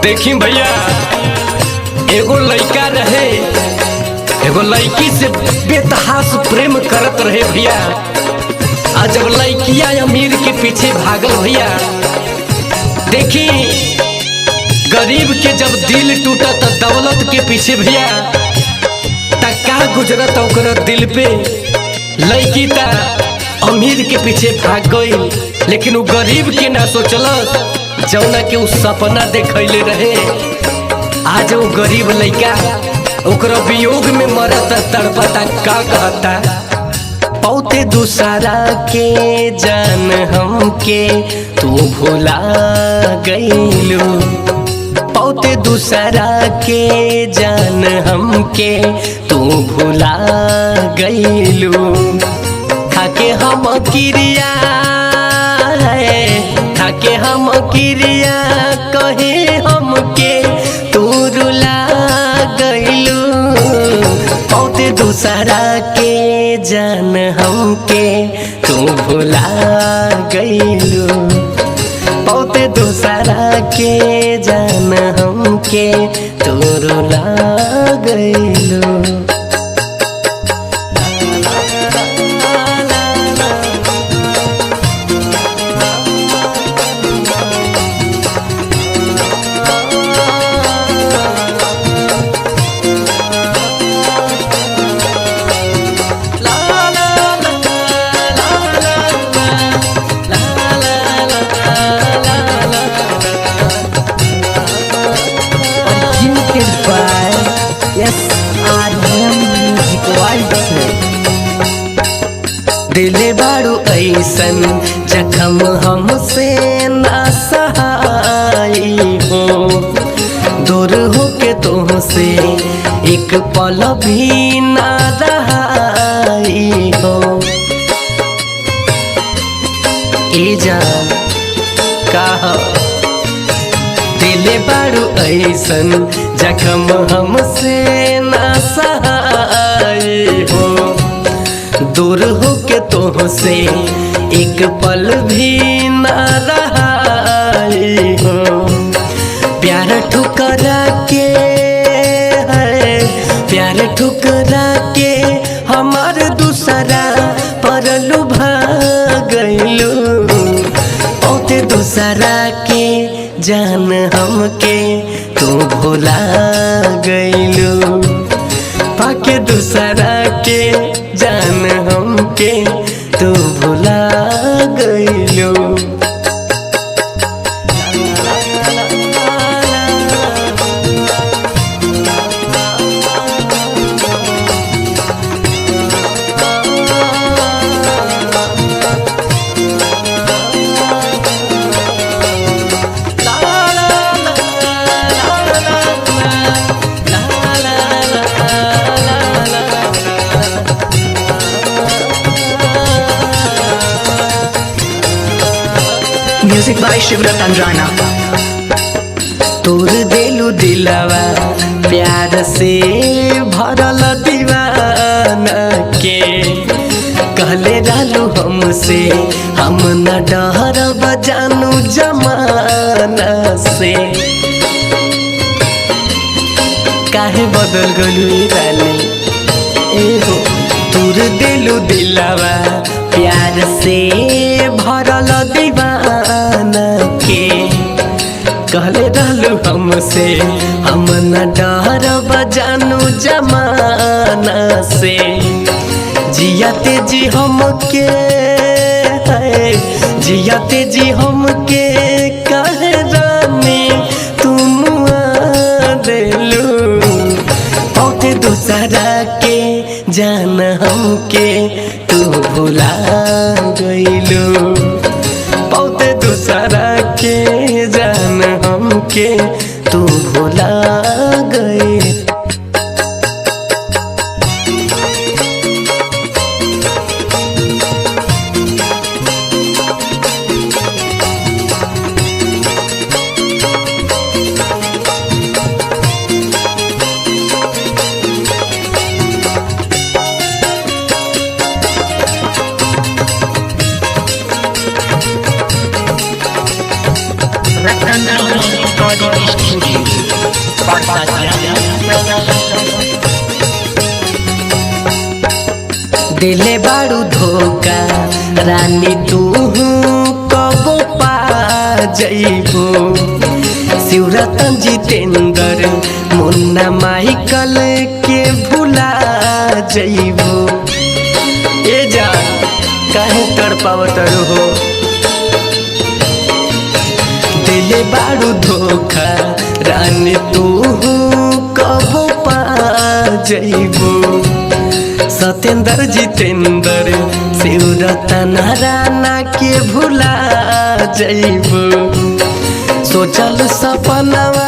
देखी भैया, एगो लड़का रहे, एगो लड़की से बेतहास प्रेम करत रहे भैया। आ जब लड़किया अमीर के पीछे भागल भैया, देखी गरीब के जब दिल टूटत दौलत के पीछे भैया, का गुजरत ओकर दिल पे। लड़की ता अमीर के पीछे भाग गई, लेकिन वो गरीब के ना सोचलस जौना के उ सपना देखले रहे। आज वो गरीब लड़का ओकरा वियोग में मरत तड़पता, का कहता। पौते दूसरा के जान हमके तू भुला गईलू, पौते दूसरा के जान हमके तू भुला गईलू। खाके हम किरिया खाके हम किरिया कहे हमके तू रुला गईलू, पौते दूसरा के जान हमके तू भुला गईलू, पौते दूसरा के जान हमके तू रुला गईलू। दिले बाड़ू ऐसन जखम हमसे ना सहाई हो, दूर होके तुमसे एक पल भी ना रहाई हो। ए जान कहा दिले बाड़ू ऐसन जखम हमसे ना सहाई हो, दूर होके तुमसे एक पल भी ना रहाई हो। प्यार ठुकरा के है, प्यार ठुकरा के हमार दूसरा पर लुभा गईलू, पौते दूसरा के जान हमके तू भुला गईलू, पाके दूसरा के जान हमके तू भुला गईलू। Music by Shivrat Anjana. तोर देलू दिलवा प्यार से भरल दीवाना के, कहले रहलू हमसे हम न डरब जानू जमाना से। काहे बदल गलू रानी एहो, तोर देलू दिलवा प्यार से भरल दीवाना के, कहले रहलू हमसे हम न डरब जानू जमाना से। जियाते जी हमके है, जियाते जी हमके कहे रानी तुम देलू, पौते दूसरा के जान हमके तू भुला गईलू, पौते दूसरा के जान हमके तू भुला गई। रतन रिकॉर्डिंग स्टूडियो दिले बारू धोखा रानी तू कबो पा जइबो शिवरतन जितेंद्र मुन्ना माइकल के भुला जइबो ए जा काहे तड़पावत हो दिले बारू धोखा रानी तू कबो पा जइबो सत्येंद्र जितेंद्र शिवरतन राना के भुला जइबो सोचल सपनवा